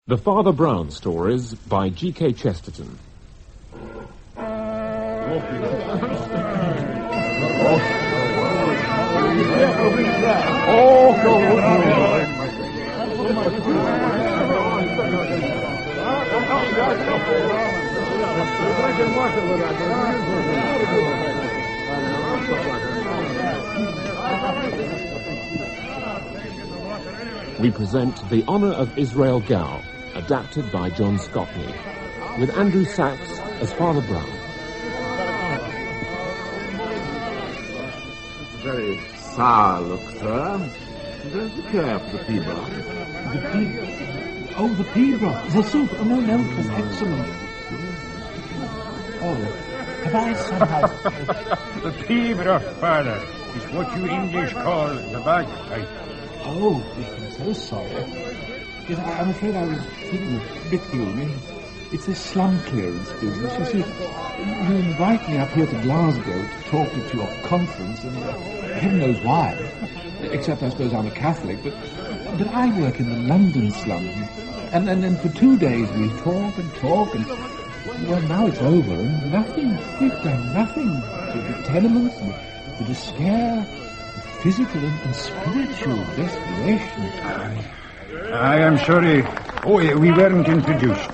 The Father Brown Stories by G.K. Chesterton. We present The Honour of Israel Gow, adapted by John Scotney, with Andrew Sachs as Father Brown. It's a very sour look, sir. Don't you care for the pea broth? The pea... Oh, the pea broth. The soup. Oh, no, it was excellent. Oh, have I somehow... The pea broth, Father, is what you English call the bagpipe. Oh, I'm so sorry. Yes, I'm afraid I was feeling a bit gloomy. It's this slum clearance business. You see, you invite me up here to Glasgow to talk at your conference, and heaven knows why. Except I suppose I'm a Catholic, but I work in the London slums, and then for 2 days we talk, and well, now it's over, and nothing. We've done nothing. The tenements, the despair, the physical and spiritual desperation. I am sorry. Oh, we weren't introduced.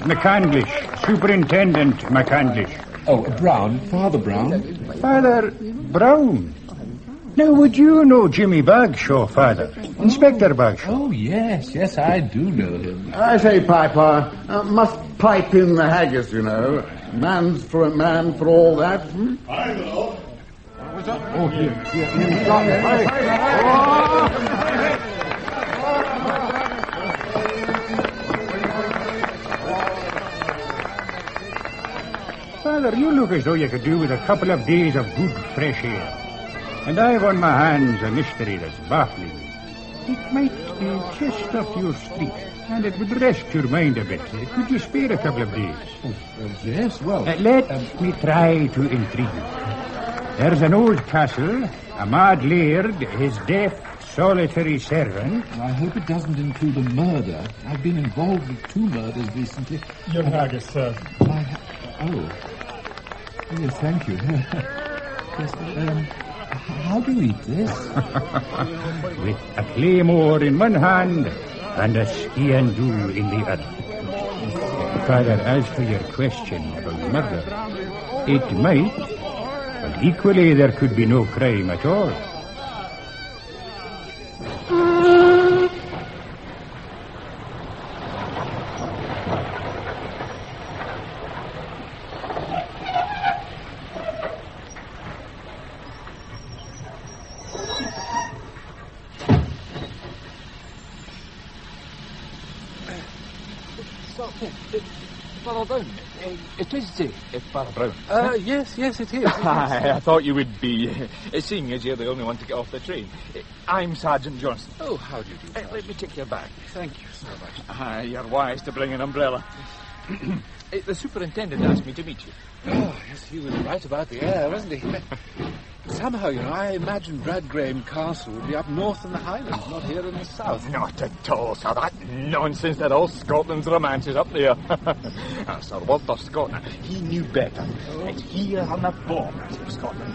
McCandlish, Superintendent McCandlish. Oh, Brown, Father Brown. Father Brown? Now, would you know Jimmy Bagshaw, Father? Inspector Bagshaw. Oh, yes, I do know him. I say, Piper, must pipe in the haggis, you know. Man's for a man for all that. I know. What's up? Oh, here. Father, you look as though you could do with a couple of days of good fresh air. And I've on my hands a mystery that's baffling me. It might be just up your street, and it would rest your mind a bit. Could you spare a couple of days? Yes, well... Let me try to intrigue you. There's an old castle, a mad laird, his deaf, solitary servant. I hope it doesn't include a murder. I've been involved with 2 murders recently. Your haggis, sir. Oh, yes, thank you. Yes, how do you eat this? With a claymore in one hand and a ski-and-do in the other. Father, as for your question about murder, it might, but equally there could be no crime at all. Father Brown, it is Father Brown. Yes, it is. I thought you would be, seeing as you're the only one to get off the train. I'm Sergeant Johnson. Oh, how do you do? Let me take your bag. Thank you so much. You're wise to bring an umbrella. The superintendent asked me to meet you. Oh, yes, he was right about the air, wasn't he? Somehow, I imagined Radgrave Castle would be up north in the Highlands, not here in the south. Not at all, sir. That nonsense that all Scotland's romance is up there. Sir Walter Scott, he knew better. It's here on the borders of Scotland.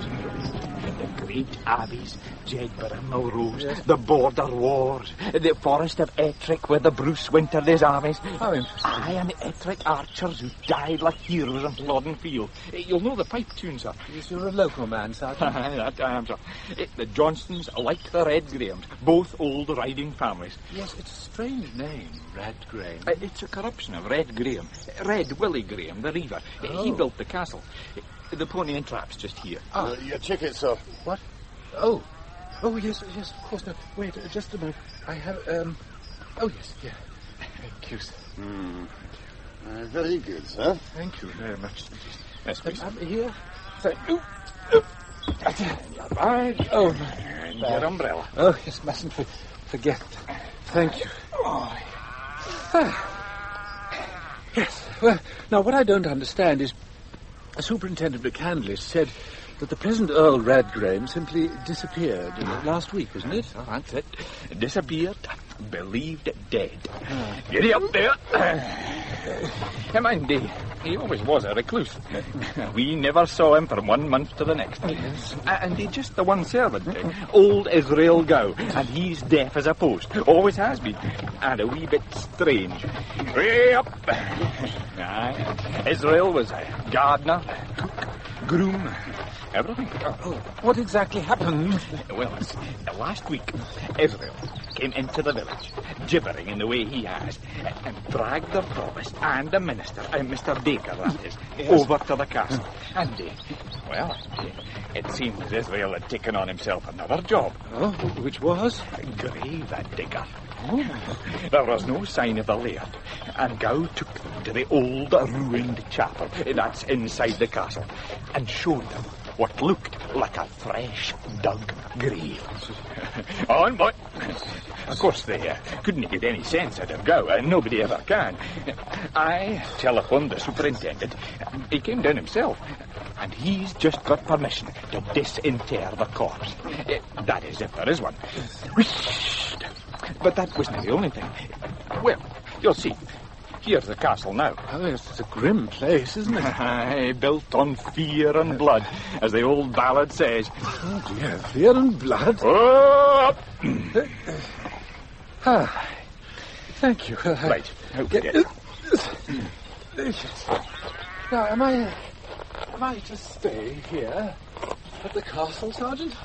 The great abbeys, Jedburgh and Melrose, yes. The border wars, the forest of Ettrick where the Bruce wintered his armies. How interesting. And the Ettrick archers who died like heroes in Flodden Field. You'll know the pipe tune, sir. Yes, you're a local man, Sergeant. That I am, sir. The Johnstons, like the Red Grahams, both old riding families. Yes, it's a strange name, Radgrave. It's a corruption of Red Graham. Red Willie Graham, the reaver. Oh. He built the castle. The pony and trap's just here. Your ticket, sir. What? Oh, yes, of course. No, wait, just a moment. I have, oh, yes, yeah. Thank you, sir. Very good, sir. Thank you very much. Yes, please. Here. Thank you. Your bag. Oh, and your umbrella. Oh, yes, mustn't forget. Thank you. Yes. Well, now, what I don't understand is Superintendent McCandlish said that the present Earl Radgrave simply disappeared last week, wasn't it? Oh, that's it. Disappeared, believed dead. Get up there. Mind, he always was a recluse. We never saw him from 1 month to the next. Yes. And he's just the one servant, old Israel Gow, and he's deaf as a post. Always has been. And a wee bit strange. Way up. Aye. Israel was a gardener, cook, groom, everything. What exactly happened? Well, last week, Israel came into the village, gibbering in the way he has, and dragged the provost and the minister, Mr. Baker, that is, over to the castle. And, it seemed as Israel had taken on himself another job. Oh, which was? Grave digger. Oh. There was no sign of the laird, and Gow took them to the old ruined chapel that's inside the castle, and showed them what looked like a fresh dug grave. On, boy. Of course, they couldn't get any sense out of Gow, and nobody ever can. I telephoned the superintendent. He came down himself, and he's just got permission to disinter the corpse. That is, if there is one. But that wasn't the only thing. Well, you'll see. Here's the castle now. Oh, yes, it's a grim place, isn't it? Aye, built on fear and blood, as the old ballad says. Oh, dear, fear and blood. Oh! Thank you. Right, okay. Now, am I to stay here at the castle, Sergeant?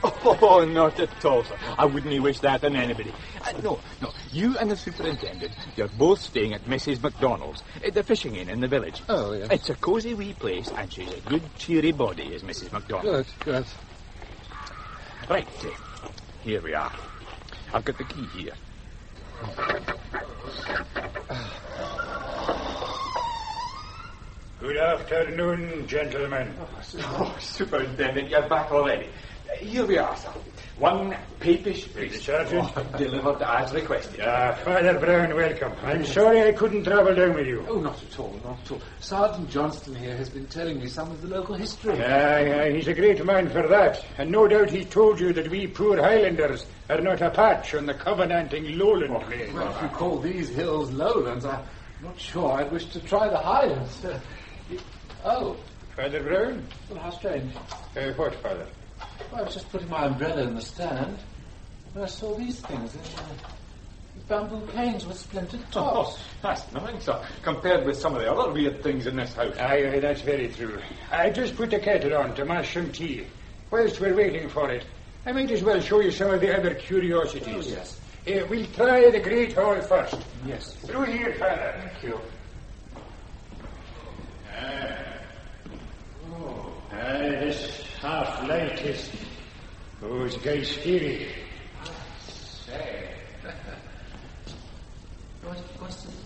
Oh, not at all, sir. I wouldn't wish that on anybody. No. You and the superintendent, you're both staying at Mrs. MacDonald's, the fishing inn in the village. Oh, yes. It's a cosy wee place, and she's a good, cheery body, is Mrs. MacDonald. Good. Right, here we are. I've got the key here. Good afternoon, gentlemen. Oh, Superintendent, you're back already. Here we are, sir. One papish priest. Sergeant. Delivered as requested. Father Brown, welcome. I'm sorry I couldn't travel down with you. Oh, not at all. Sergeant Johnston here has been telling me some of the local history. Aye, he's a great man for that. And no doubt he told you that we poor Highlanders are not a patch on the covenanting lowland plain. Well, if you call these hills lowlands, I'm not sure I'd wish to try the highlands. Father Brown? Well, how strange. What, Father? I was just putting my umbrella in the stand when I saw these things. Bamboo canes with splintered tops. That's nothing, sir, compared with some of the other weird things in this house. Aye, that's very true. I just put the kettle on to mash some tea. Whilst we're waiting for it, I might as well show you some of the other curiosities. Oh, yes. We'll try the Great Hall first. Yes. Through here, Father. Thank you. This half-light is... it's very scary. Say. What's this?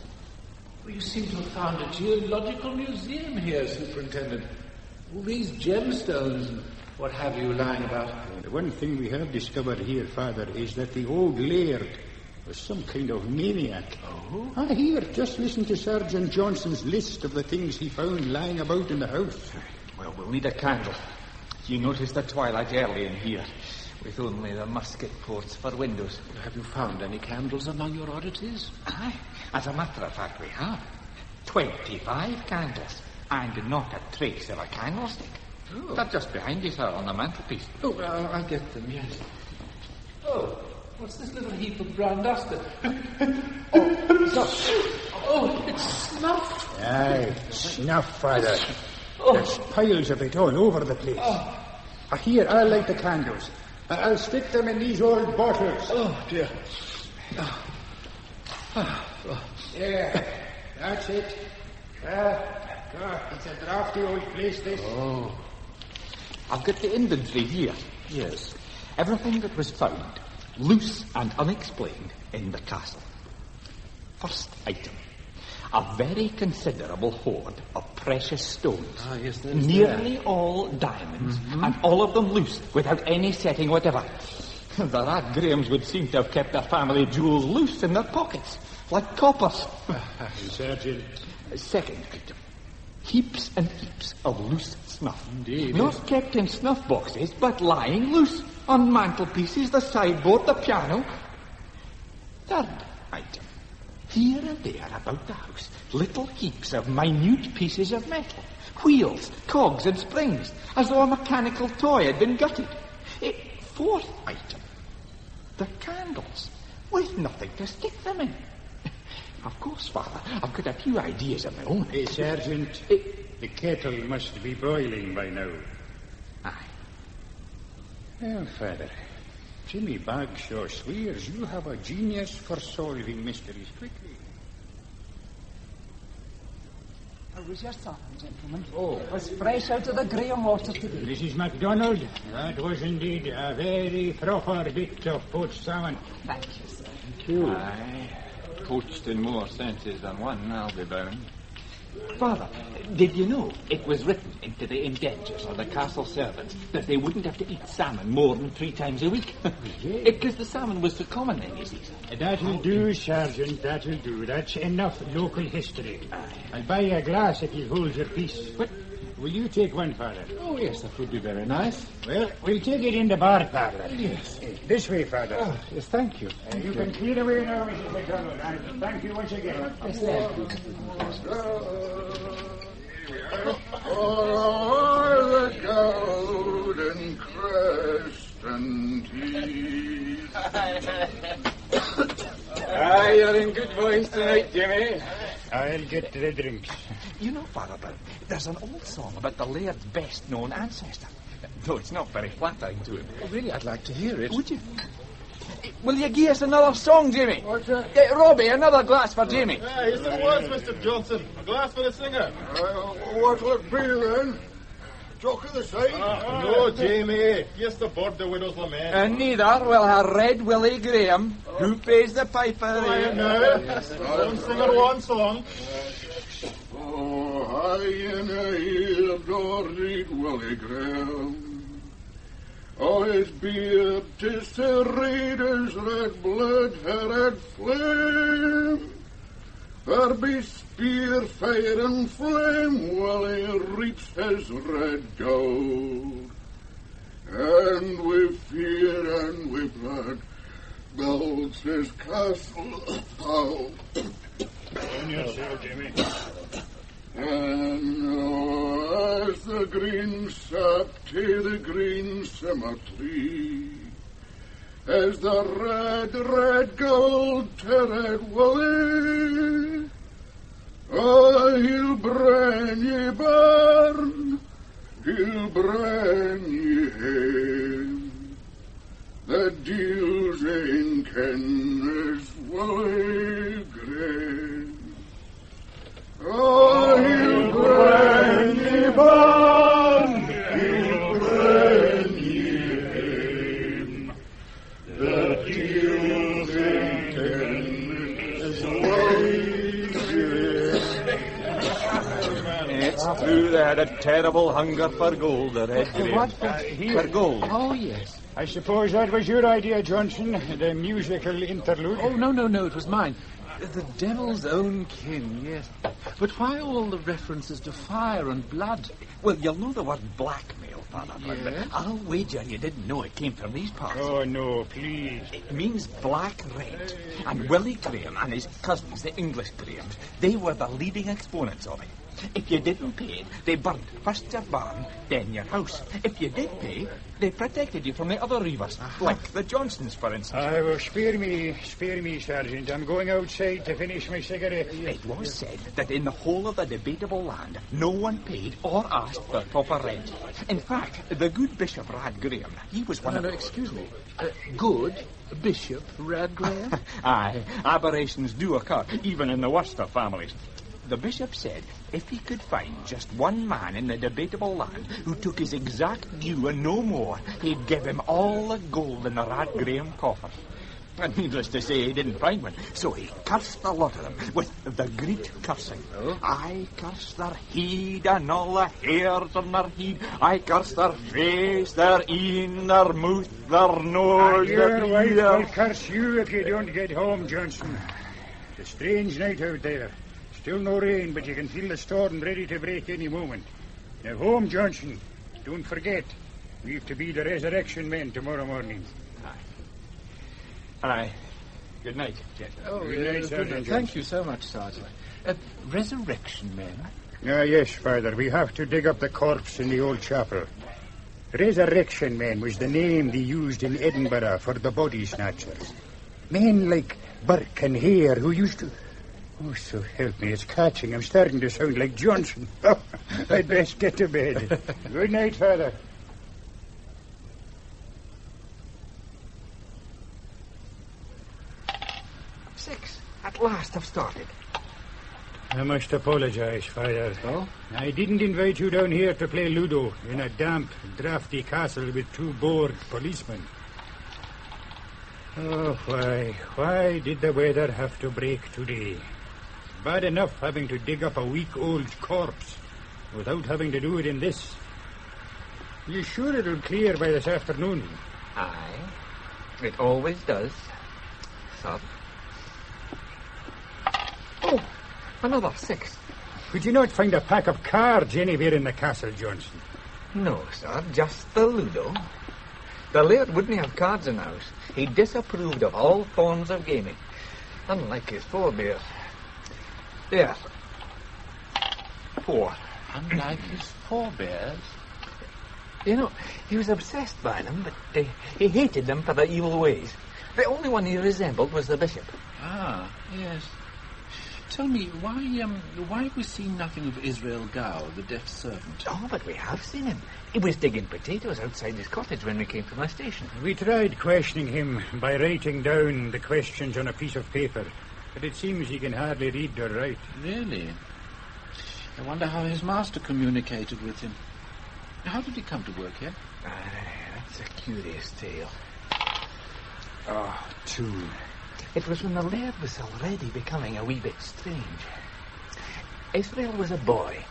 Well, you seem to have found a geological museum here, Superintendent. All these gemstones and what have you lying about. The one thing we have discovered here, Father, is that the old laird was some kind of maniac. Oh? Here, just listen to Sergeant Johnson's list of the things he found lying about in the house. Well, we'll need a candle. You noticed the twilight early in here, with only the musket ports for windows. Have you found any candles among your oddities? Aye, as a matter of fact, we have. 25 candles, and not a trace of a candlestick. Oh. They're just behind you, sir, on the mantelpiece. Oh, I'll get them, yes. Oh, what's this little heap of brown dust? It's snuff. Aye, snuff, Father. There's piles of it all over the place. Here, I'll light the candles. I'll stick them in these old bottles. Oh, dear. Yeah, that's it. It's a drafty old place, this. Oh. I've got the inventory here. Yes. Everything that was found, loose and unexplained, in the castle. First item. A very considerable hoard of precious stones. Yes, there's nearly all diamonds, and all of them loose, without any setting whatever. The Radgrahams would seem to have kept their family jewels loose in their pockets, like coppers. Sergeant. Second item. Heaps and heaps of loose snuff. Indeed. Not kept in snuff boxes, but lying loose on mantelpieces, the sideboard, the piano. Third item. Here and there about the house, little heaps of minute pieces of metal. Wheels, cogs and springs, as though a mechanical toy had been gutted. Fourth item. The candles, with nothing to stick them in. Of course, Father, I've got a few ideas of my own. Sergeant, the kettle must be boiling by now. Aye. Well, Father, Jimmy Bagshaw swears you have a genius for solving mysteries quickly. How was your supper, gentlemen? Oh. It was fresh out of the Graham water today. Mrs. MacDonald, that was indeed a very proper bit of poached salmon. Thank you, sir. Thank you. Aye. Poached in more senses than one, I'll be bound. Father, did you know it was written into the indentures of the castle servants that they wouldn't have to eat salmon more than 3 times a week? Because the salmon was so common then, you see. That'll do, Sergeant, that'll do. That's enough local history. I'll buy you a glass if you hold your peace. But will you take one, Father? Oh, yes, that would be very nice. Well, we'll take it in the bar parlour. Yes. This way, Father. Oh, yes, thank you. You can clear away now, Mrs. MacDonald, and thank you once again. Oh, the golden crest and teeth. You're in good voice tonight, Jimmy. I'll get the drinks. You know, Father, there's an old song about the laird's best-known ancestor. Though it's not very flattering to him. Oh, really, I'd like to hear it. Would you? Will you give us another song, Jimmy? What's that? Robbie, another glass for Jimmy. Here's the words, Mr. Johnson. A glass for the singer. What'll it be then? Jock of the side? No, Jamie. Yes, the bird, the widow's lament. And neither will her Red Willie Graham, who pays the piper. Quiet now. One singer, one song. Oh, high in a hill, Red Willie Graham. Oh, his beard, 'tis to read his red blood, her red flame. There be spear, fire, and flame, while he reaps his red gold. And with fear and with blood, builds his castle. Oh. On yourself, Jimmy. And as the green sap to the green cemetery, as the red gold to red Willie, oh, he'll bring ye barn, he'll bring ye hame, the deals in Kenner's Willie Graham. Oh, he'll bring ye barn, he'll bring ye hame, the deals in Kenner's Willie Graham. It's true they had a terrible hunger for gold, the Red Graham. What? For gold. Oh, yes. I suppose that was your idea, Johnson, the musical interlude. Oh, no, it was mine. The devil's own kin, yes. But why all the references to fire and blood? Well, you'll know the word blackmail, Father. Yes? But I'll wager you didn't know it came from these parts. Oh, no, please. It means black red. And Willie Graham and his cousins, the English Grahams, they were the leading exponents of it. If you didn't pay it, they burnt first your barn, then your house. If you did pay, they protected you from the other reivers, like the Johnsons, for instance. Well, spare me, Sergeant. I'm going outside to finish my cigarette. It was said that in the whole of the debatable land, no one paid or asked for proper rent. In fact, the good Bishop Rad Graham, he was one of... No, excuse me. Good Bishop Rad Graham? Aye, aberrations do occur, even in the worst of families. The bishop said if he could find just one man in the debatable land who took his exact due and no more, he'd give him all the gold in the Rad Graham coffers. And needless to say, he didn't find one, so he cursed the lot of them with the great cursing. Oh? I curse their heed and all the hairs on their head. I curse their face, their een, their mouth, their nose, Your wife will curse you if you don't get home, Johnson. It's a strange night out there. Still no rain, but you can feel the storm ready to break any moment. Now, home, Johnson. Don't forget, we've to be the resurrection men tomorrow morning. Aye. Good night, gentlemen. Oh, Good night, Sergeant. thank you so much, Sergeant. Resurrection men? Ah, yes, Father. We have to dig up the corpse in the old chapel. Resurrection men was the name they used in Edinburgh for the body snatchers. Men like Burke and Hare who used to... Oh, so help me, it's catching. I'm starting to sound like Johnson. I'd best get to bed. Good night, Father. At last I've started. I must apologize, Father. Oh? I didn't invite you down here to play Ludo in a damp, drafty castle with 2 bored policemen. Oh, why? Why did the weather have to break today? Bad enough having to dig up a week-old corpse without having to do it in this. You sure it'll clear by this afternoon? Aye. It always does. Sir. Oh, another 6. Could you not find a pack of cards anywhere in the castle, Johnson? No, sir, just the Ludo. The laird wouldn't have cards in the house. He disapproved of all forms of gaming, unlike his forebears. There. 4. Unlike his forebears? You know, he was obsessed by them, but he hated them for their evil ways. The only one he resembled was the bishop. Ah, yes. Tell me, why have we seen nothing of Israel Gow, the deaf servant? Oh, but we have seen him. He was digging potatoes outside his cottage when we came from the station. We tried questioning him by writing down the questions on a piece of paper, but it seems he can hardly read or write. Really? I wonder how his master communicated with him. How did he come to work here? That's a curious tale. Oh, 2. It was when the laird was already becoming a wee bit strange. Israel was a boy.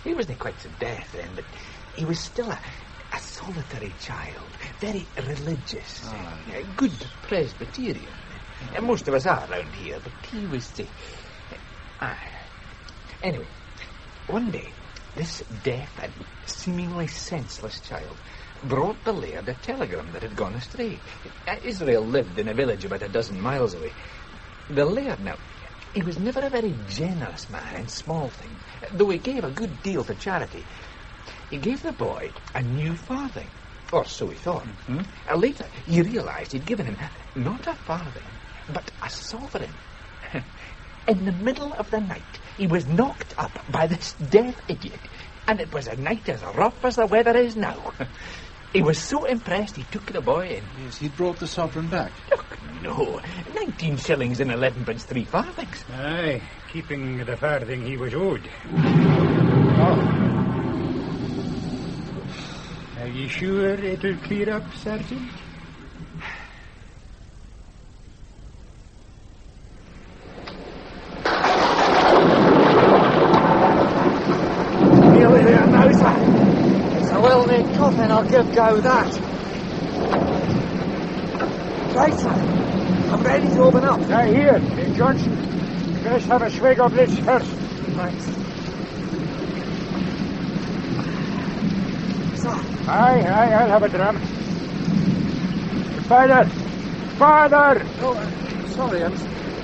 He wasn't quite so deaf then, but he was still a solitary child, very religious, a good Presbyterian. And most of us are around here, but he was the... Anyway, one day, this deaf and seemingly senseless child brought the laird a telegram that had gone astray. Israel lived in a village about a dozen miles away. The laird, now, he was never a very generous man in small things, though he gave a good deal to charity. He gave the boy a new farthing, or so he thought. Mm-hmm. Later, he realized he'd given him not a farthing, but a sovereign. In the middle of the night, he was knocked up by this deaf idiot, and it was a night as rough as the weather is now. He was so impressed he took the boy in. Yes, he brought the sovereign back. Look, no. 19 shillings and 11 pence 3 farthings. Aye, keeping the farthing he was owed. Are you sure it'll clear up, Sergeant? Nearly there now, sir. It's a well-made coffin, I'll give Gow that. Right, sir. I'm ready to open up. Now, here, Johnson. Let us have a swig of this first. Right. Sir. Aye, I'll have a dram. Father! Oh, sorry, I'm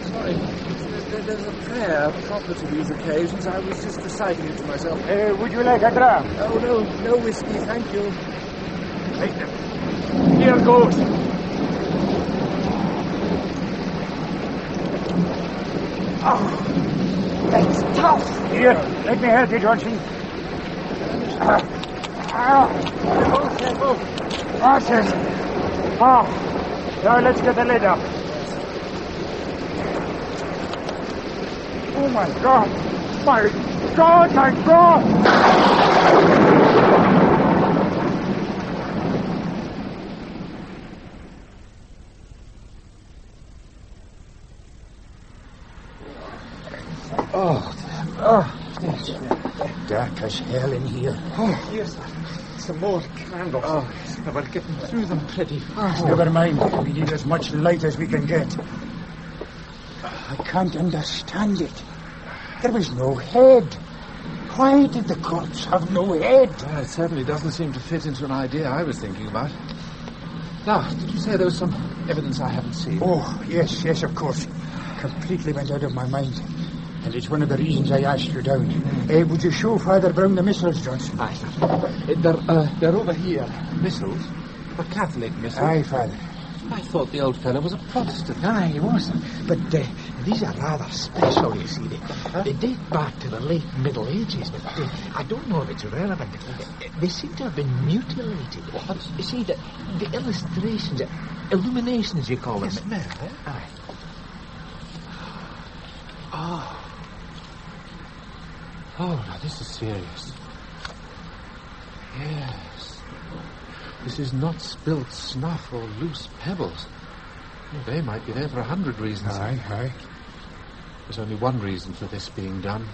sorry. There's a prayer proper to these occasions. I was just reciting it to myself. Would you like a dram? Oh, no whiskey, thank you. Right. Here goes. Oh, that's tough. Here, let me help you, Johnson. Careful. That's it. Now let's get the lid up. Oh, my God! My God! My God! Yes. Dark as hell in here. Oh, yes, sir. Some more candles. Oh, we're getting through them pretty fast. Never mind. We need as much light as we can get. I can't understand it. There was no head. Why did the corpse have no head? It certainly doesn't seem to fit into an idea I was thinking about. Now, did you say there was some evidence I haven't seen? Oh, yes, of course. Completely went out of my mind. And it's one of the reasons I asked you down. Would you show Father Brown the missals, Johnson? Aye. They're over here. Missals? A Catholic missal? Aye, Father. I thought the old fellow was a Protestant. Aye, he was. But these are rather special, you see. They date back to the late Middle Ages, but I don't know if it's relevant. They seem to have been mutilated. What? You see, the illustrations, illuminations, you call them. Yes, Aye. Oh, now this is serious. Yes. This is not spilt snuff or loose pebbles. Well, they might be there for 100 reasons. Aye. There's only one reason for this being done.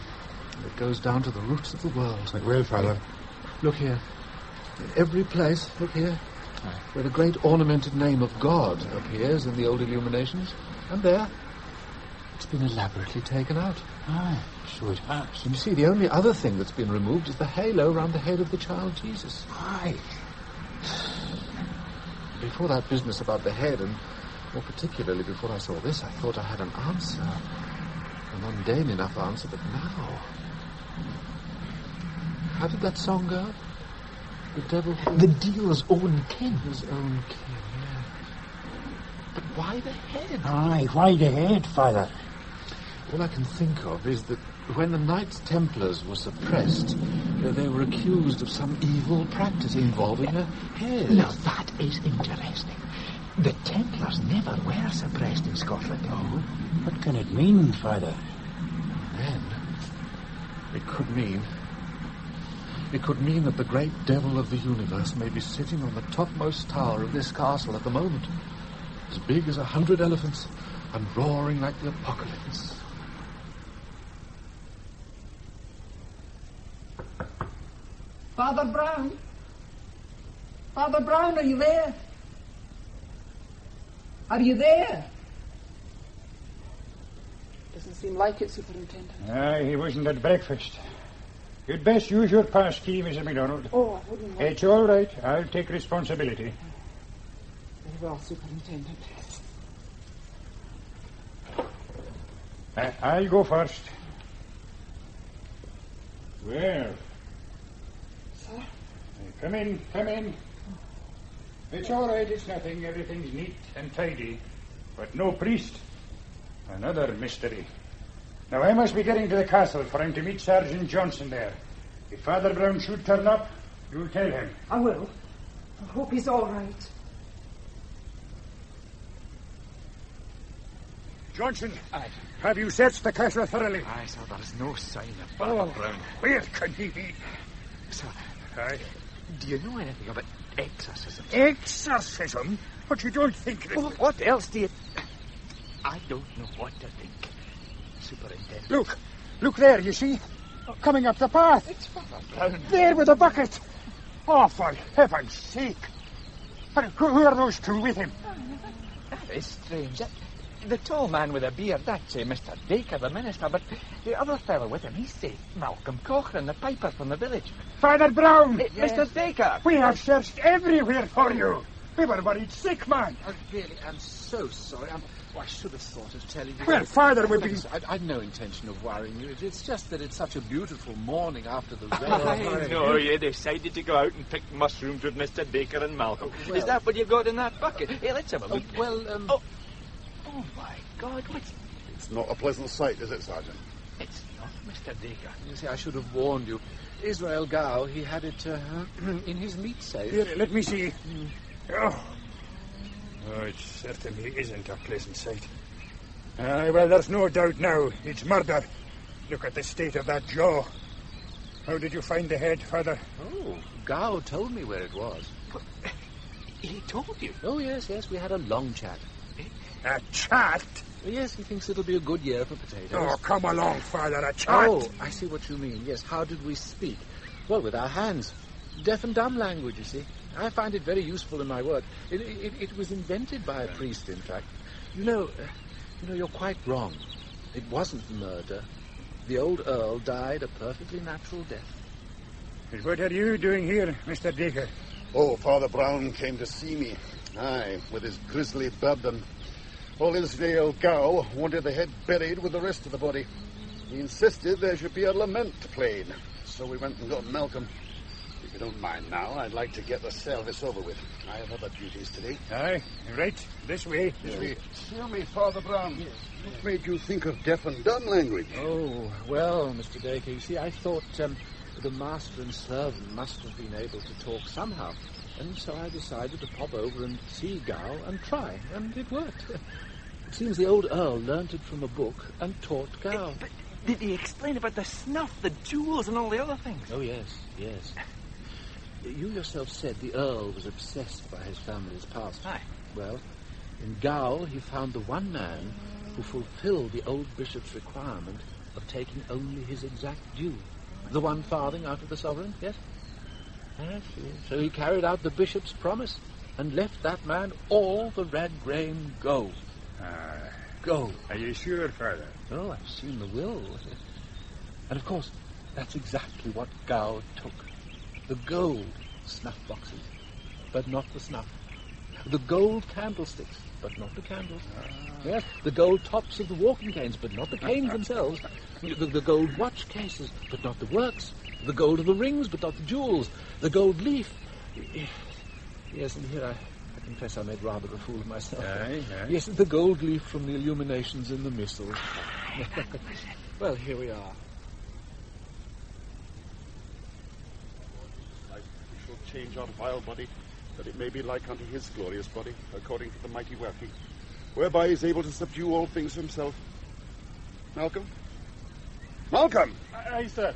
And it goes down to the roots of the world. Well, Father. Look here. In every place, look here, where the great ornamented name of God appears in the old illuminations. And there, it's been elaborately taken out. Aye, so it has. And you see, the only other thing that's been removed is the halo round the head of the child Jesus. Aye. Before that business about the head, and more particularly before I saw this, I thought I had an answer. A mundane enough answer, but now... How did that song go? The devil... The dealer's own kin. His own kin, yeah. But why the head? Aye, why the head, Father? All I can think of is that when the Knights Templars were suppressed, they were accused of some evil practice involving a head. Now, that is interesting. The Templars never were suppressed in Scotland. Oh, what can it mean, Father? Then, it could mean that the great devil of the universe may be sitting on the topmost tower of this castle at the moment, as big as 100 elephants, and roaring like the apocalypse. Father Brown? Father Brown, are you there? Are you there? Doesn't seem like it, Superintendent. Aye, he wasn't at breakfast. You'd best use your pass key, Mrs. MacDonald. Oh, I wouldn't want... It's all right. I'll take responsibility. Very well, Superintendent. I'll go first. Well... Sir? Come in. It's all right, it's nothing. Everything's neat and tidy. But no priest. Another mystery. Now, I must be getting to the castle for him to meet Sergeant Johnson there. If Father Brown should turn up, you'll tell him. I will. I hope he's all right. Johnson. Aye. Have you searched the castle thoroughly? Aye, sir, there's no sign of Father Brown. Where can he be? Sir, Aye. do you know anything about exorcism? Exorcism? But you don't think that... Well, what else do you... I don't know what to think, Superintendent. Look there, you see? Coming up the path. It's Father Brown. There with a bucket. Oh, for heaven's sake. Who are those two with him? That is strange. The tall man with a beard, that's Mr. Dacre, the minister, but the other fellow with him, he's Malcolm Cochrane, the piper from the village. Father Brown! Yes. Mr. Dacre! We have searched everywhere for you. We were worried sick, man. I really am so sorry. I should have thought of telling you. Well, Father would be... I'd no intention of worrying you. It's just that it's such a beautiful morning after the rain. I know you decided to go out and pick mushrooms with Mr. Dacre and Malcolm. Is that what you've got in that bucket? Hey, let's have a look. Oh, my God, what's... It's not a pleasant sight, is it, Sergeant? It's not Mr. Dacre. You see, I should have warned you. Israel Gow, he had it in his meat safe. Here, let me see. Oh, it certainly isn't a pleasant sight. Well, there's no doubt now. It's murder. Look at the state of that jaw. How did you find the head, Father? Oh, Gow told me where it was. But he told you? Oh, yes, we had a long chat. A chat? Yes, he thinks it'll be a good year for potatoes. Oh, come along, Father, a chat. Oh, I see what you mean. Yes, how did we speak? Well, with our hands. Deaf and dumb language, you see. I find it very useful in my work. It was invented by a priest, in fact. You know, you're quite wrong. It wasn't murder. The old Earl died a perfectly natural death. But what are you doing here, Mr. Dacre? Oh, Father Brown came to see me. Aye, with his grisly burden. Old Israel Gow wanted the head buried with the rest of the body. He insisted there should be a lament played. So we went and got Malcolm. If you don't mind now, I'd like to get the service over with. I have other duties today. Aye, right. This way. Tell me, Father Brown, what made you think of deaf and dumb language? Oh, well, Mr. Dacre, you see, I thought the master and servant must have been able to talk somehow. And so I decided to pop over and see Gow and try, and it worked. It seems the old Earl learnt it from a book and taught Gow. But did he explain about the snuff, the jewels, and all the other things? Oh, yes. You yourself said the Earl was obsessed by his family's past. Aye. Well, in Gow he found the one man who fulfilled the old bishop's requirement of taking only his exact due. The 1 farthing out of the sovereign, yes? Yes. So he carried out the bishop's promise and left that man all the red grain gold. Gold. Are you sure, Father? Oh, I've seen the will. And of course, that's exactly what Gow took. The gold snuff boxes, but not the snuff. The gold candlesticks, but not the candles. Yes, the gold tops of the walking canes, but not the canes themselves. The gold watch cases, but not the works. The gold of the rings, but not the jewels. The gold leaf. Yes, and here I confess I made rather a fool of myself. Aye. Yes, the gold leaf from the illuminations in the missal. Well, here we are. We shall change our vile body, that it may be like unto his glorious body, according to the mighty working, whereby he is able to subdue all things to himself. Malcolm? Malcolm! Aye, sir.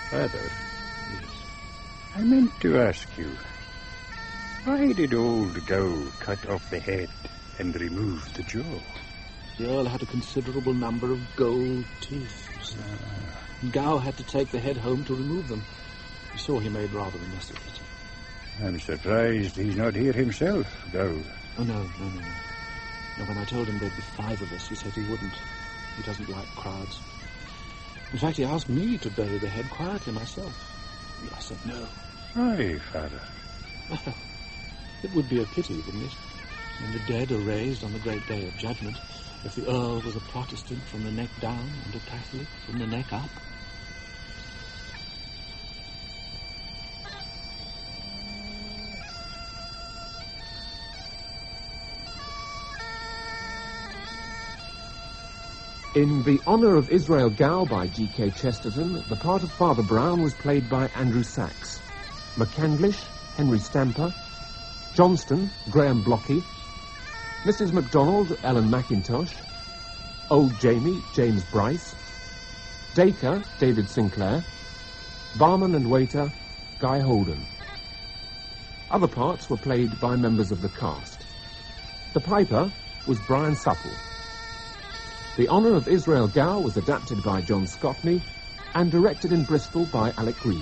Father, I meant to ask you, why did old Gow cut off the head and remove the jaw? The Earl had a considerable number of gold teeth. Gow had to take the head home to remove them. You saw he made rather a mess of it. I'm surprised he's not here himself, Gow. Oh, no. No, when I told him there'd be 5 of us, he said he wouldn't. He doesn't like crowds. In fact, he asked me to bury the head quietly myself. I said no. Aye, Father. Well, it would be a pity, wouldn't it? When the dead are raised on the great day of judgment, if the Earl was a Protestant from the neck down and a Catholic from the neck up. In The Honour of Israel Gow by G.K. Chesterton, the part of Father Brown was played by Andrew Sachs. McCandlish, Henry Stamper. Johnston, Graham Blockey. Mrs. MacDonald, Ellen Mackintosh. Old Jamie, James Bryce. Dacre, David Sinclair. Barman and waiter, Guy Holden. Other parts were played by members of the cast. The piper was Brian Supple. The Honour of Israel Gow was adapted by John Scotney and directed in Bristol by Alec Reed.